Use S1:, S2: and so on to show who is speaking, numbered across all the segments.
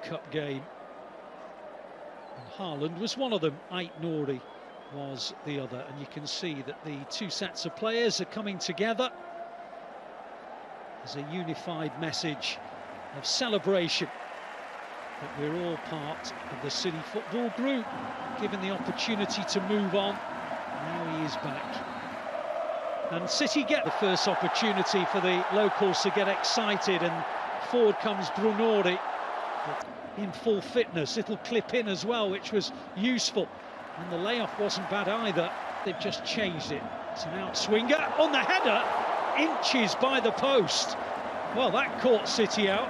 S1: Cup game. And Haaland was one of them, Ait Nouri was the other, and you can see that the two sets of players are coming together as a unified message of celebration that we're all part of the City football group, given the opportunity to move on. Now he is back. And City get the first opportunity for the locals to get excited, and forward comes Brunori in full fitness. It'll clip in as well, which was useful. And the layoff wasn't bad either. They've just changed it. It's an outswinger on the header, inches by the post. Well, that caught City out,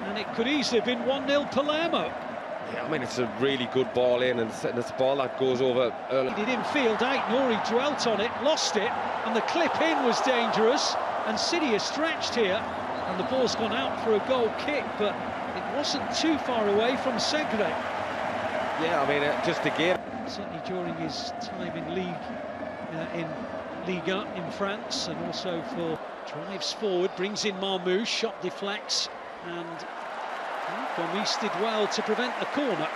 S1: and it could easily have been 1-0 Palermo.
S2: Yeah, I mean, it's a really good ball in, and it's a ball that goes over early.
S1: He did in field, Ait Nouri dwelt on it, lost it, and the clip in was dangerous, and City are stretched here, and the ball's gone out for a goal kick, but it wasn't too far away from Segre.
S2: Yeah, I mean, just again.
S1: Certainly during his time in Liga in France, and also for drives forward, brings in Marmouche, shot deflects, and Gomis did well to prevent the corner.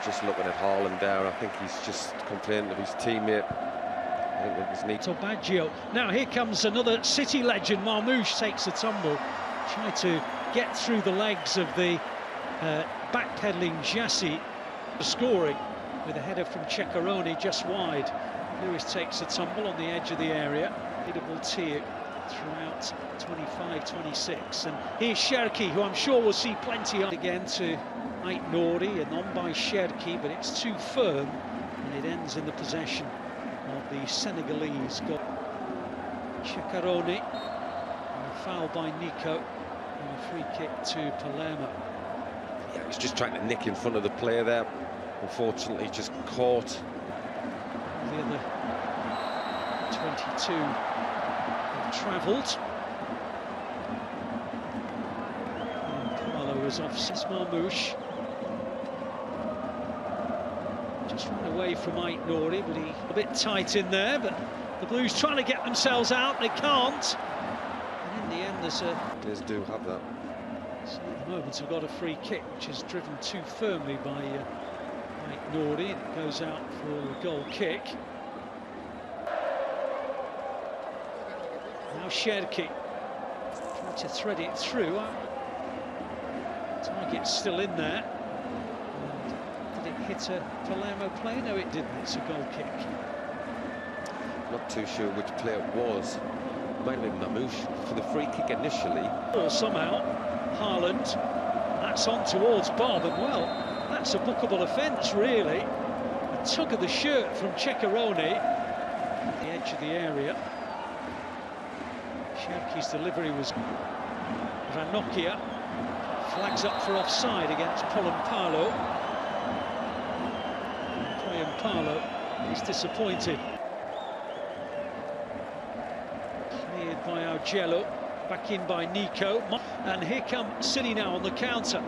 S2: Just looking at Haaland there, I think he's just complaining of his teammate. I think it was neat.
S1: Baggio. Now here comes another City legend. Marmouche takes a tumble, tried to get through the legs of the backpedaling Jassi, scoring with a header from Ceccaroni just wide. Lewis takes a tumble on the edge of the area. Biddable tee throughout 25-26, and here's Cherki, who I'm sure will see plenty on again to Ait Nouri, and on by Cherki, but it's too firm, and it ends in the possession of the Senegalese. Got Ceccaroni, and a foul by Nico, and a free kick to Palermo.
S2: Yeah, he's just trying to nick in front of the player there. Unfortunately, just caught.
S1: The other 22 have travelled. Carlo was off since Marmouche. Just ran away from Ait Nouri, but he a bit tight in there. But the Blues trying to get themselves out, they can't. And in the end,
S2: Players do have that.
S1: So at the moment, we've got a free kick, which is driven too firmly by Ait Nouri, and it goes out for a goal kick. Now Cherki trying to thread it through. Target's still in there. And did it hit a Palermo player? No, it didn't. It's a goal kick.
S2: Not too sure which player it was. Might have been Mamouche for the free kick initially.
S1: Or somehow Haaland. That's on towards Bob, and well, that's a bookable offence, really. A tug of the shirt from Ceccaroni at the edge of the area. Cherki's delivery was Ranocchia. Flags up for offside against Palermo. Palermo is disappointed. Cleared by Augello. Back in by Nico. And here come City now on the counter.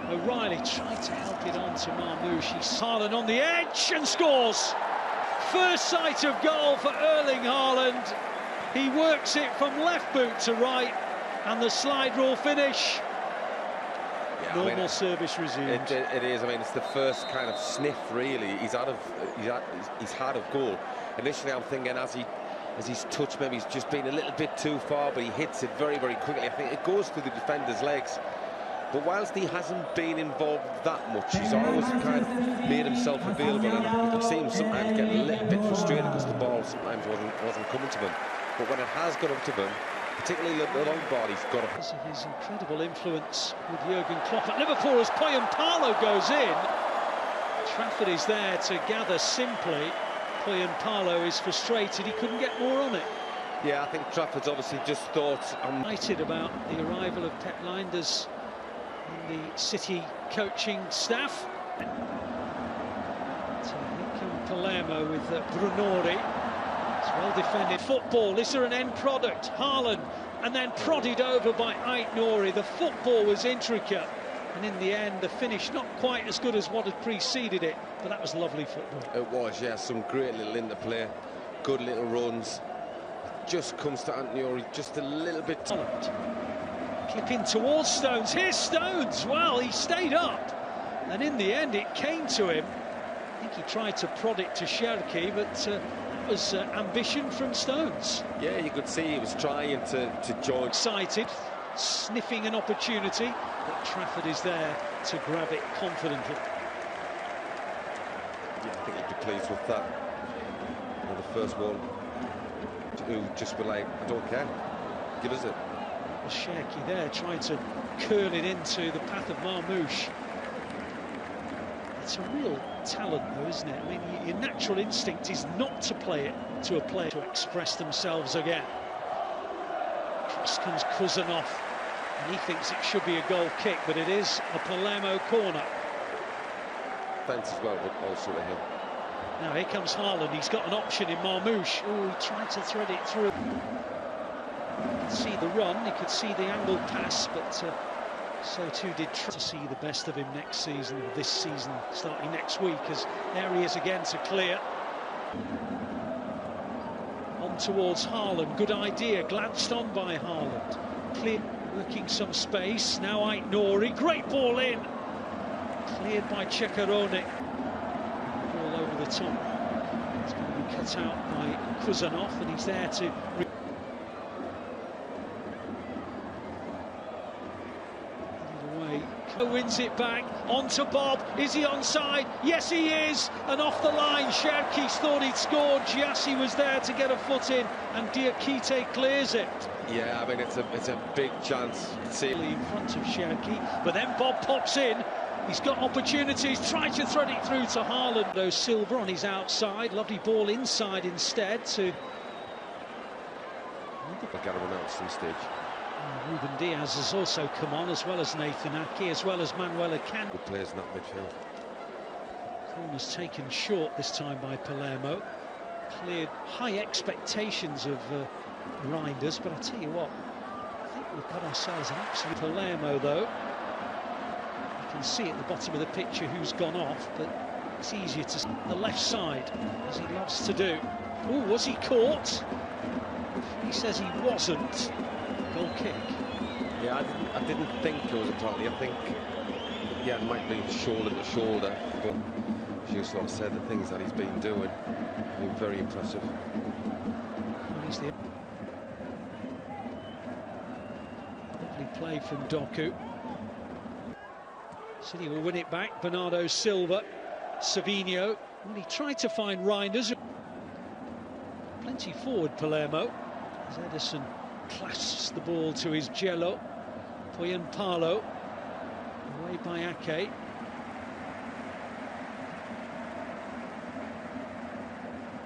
S1: O'Reilly tried to help it on to Marmouche. He's Haaland on the edge and scores. First sight of goal for Erling Haaland. He works it from left boot to right, and the slide rule finish. Yeah, normal service resumed.
S2: It is. I mean, it's the first kind of sniff, really. He's had of goal. Initially, I'm thinking as he's touched, maybe he's just been a little bit too far, but he hits it very, very quickly. I think it goes through the defender's legs. But whilst he hasn't been involved that much, he's always kind of made himself available, and you can see him sometimes get a little bit frustrated because the ball sometimes wasn't coming to him. But when it has got up to them, particularly the long ball, he's got it.
S1: Because of his incredible influence with Jurgen Klopp at Liverpool, as Palermo goes in. Trafford is there to gather simply. Palermo is frustrated, he couldn't get more on it.
S2: Yeah, I think Trafford's obviously just thought...
S1: excited about the arrival of Pep Lijnders in the City coaching staff. So here come Palermo with Brunori. It's well defended football. Is there an end product? Haaland, and then prodded over by Ait Nouri. The football was intricate, and in the end, the finish not quite as good as what had preceded it, but that was lovely football.
S2: It was, yeah, some great little interplay, good little runs. Just comes to Ait Nouri just a little bit.
S1: Clip in towards Stones. Here's Stones. Well, he stayed up. And in the end, it came to him. I think he tried to prod it to Cherki, but that was ambition from Stones.
S2: Yeah, you could see he was trying to join.
S1: Excited, sniffing an opportunity, but Trafford is there to grab it confidently.
S2: Yeah, I think he'd be pleased with that. And the first one, who just were like, I don't care, give us it.
S1: Cherki there trying to curl it into the path of Marmoush. It's a real talent though, isn't it? I mean, your natural instinct is not to play it to a player to express themselves again. Cross comes Kuzanov, and he thinks it should be a goal kick, but it is a Palermo corner.
S2: Thanks as well, but also to him.
S1: Now here comes Haaland, he's got an option in Marmoush. Oh, he tried to thread it through. You could see the run, you could see the angled pass, but so too did try to see the best of him next season, or this season, starting next week, as there he is again to clear. On towards Haaland, good idea, glanced on by Haaland. Clear, working some space, now Aït-Nouri, great ball in. Cleared by Ceccarone. Ball over the top. It's going to be cut out by Kuzanov, and he's there to... Wins it back, onto Bob, is he onside? Yes he is, and off the line. Cherki thought he'd scored, Gyasi was there to get a foot in, and Diakite clears it.
S2: Yeah, I mean, it's a big chance. See
S1: in front of Cherki, but then Bob pops in, he's got opportunities, tries to thread it through to Haaland. Though Silva on his outside, lovely ball inside instead to...
S2: I've got to announce some stage.
S1: Ruben Diaz has also come on, as well as Nathan Ake, as well as Manuel Akanji.
S2: Good players in that midfield.
S1: Corner's taken short this time by Palermo. Cleared high expectations of Reinders, but I tell you what, I think we've got ourselves an absolute Palermo, though. You can see at the bottom of the picture who's gone off, but it's easier to see the left side, as he loves to do. Oh, was he caught? He says he wasn't. Goal kick.
S2: Yeah, I didn't think it was a penalty. I think, yeah, it might be shoulder to shoulder, but as you sort of said, the things that he's been doing have been very impressive.
S1: Lovely play from Doku. City will win it back. Bernardo Silva, Savinho. Well, he tried to find Reinders. Plenty forward, Palermo. As Edison clasps the ball to his Jello. Poyampalo, away by Ake.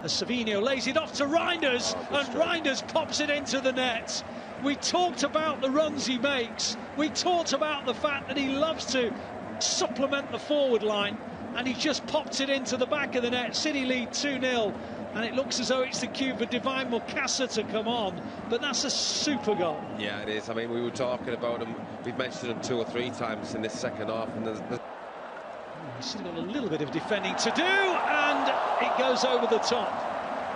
S1: As Savinho lays it off to Reinders, and Reinders pops it into the net. We talked about the runs he makes. We talked about the fact that he loves to supplement the forward line, and he just popped it into the back of the net. City lead 2-0. And it looks as though it's the cue for Divine Mukasa to come on, but that's a super goal.
S2: Yeah, it is. I mean, we were talking about him, we've mentioned him 2 or 3 times in this second half, and
S1: He's still got a little bit of defending to do, and it goes over the top.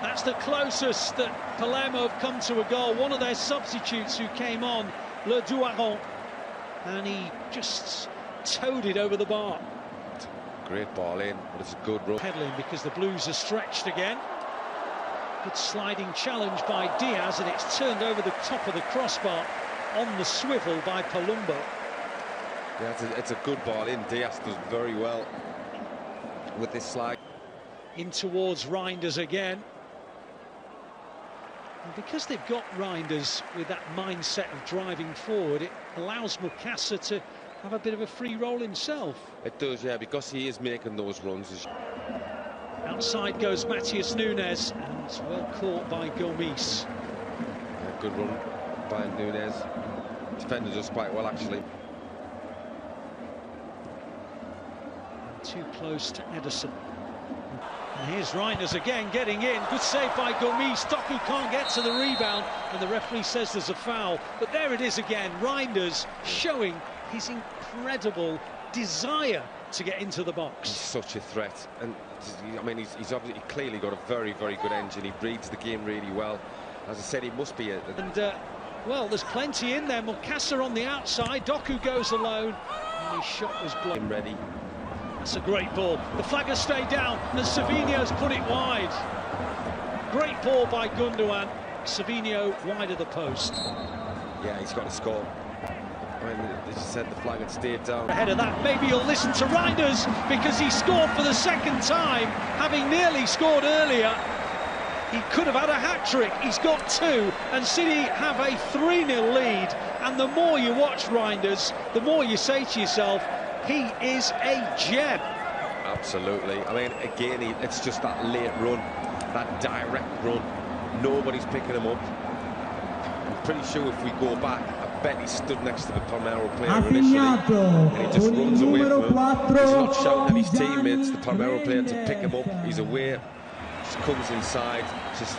S1: That's the closest that Palermo have come to a goal. One of their substitutes who came on, Le Douaron, and he just towed it over the bar.
S2: Great ball in, but it's a good run.
S1: Peddling because the Blues are stretched again. Good sliding challenge by Diaz, and it's turned over the top of the crossbar on the swivel by Palumbo.
S2: Yeah, it's a good ball in. Diaz does very well with this slide.
S1: In towards Reinders again. And because they've got Reinders with that mindset of driving forward, it allows Mukasa to have a bit of a free roll himself.
S2: It does, yeah, because he is making those runs.
S1: Outside goes Matheus Nunes, and it's well caught by Gomis.
S2: Yeah, good run by Nunes. Defended us quite well, actually.
S1: And too close to Edison. And here's Reinders again getting in. Good save by Gomis. Doku can't get to the rebound, and the referee says there's a foul. But there it is again. Reinders showing his incredible desire to get into the box.
S2: He's such a threat, and I mean, he's obviously clearly got a very, very good engine. He reads the game really well. As I said, he must be
S1: And Well, there's plenty in there. Mukasa on the outside. Doku goes alone. And his shot was blocked.
S2: Ready.
S1: That's a great ball. The flag has stayed down, and Savinho's put it wide. Great ball by Gundogan. Savinho wide of the post.
S2: Yeah, he's got to score. I mean, as you said, the flag had stayed down.
S1: Ahead of that, maybe you'll listen to Reinders, because he scored for the second time, having nearly scored earlier. He could have had a hat-trick. He's got two, and City have a 3-0 lead. And the more you watch Reinders, the more you say to yourself, he is a gem.
S2: Absolutely. I mean, again, it's just that late run, that direct run. Nobody's picking him up. I'm pretty sure if we go back, I bet he stood next to the Palermo player initially, and he just runs away from him. He's not shouting at his teammates, the Palermo player, to pick him up. He's aware, just comes inside, just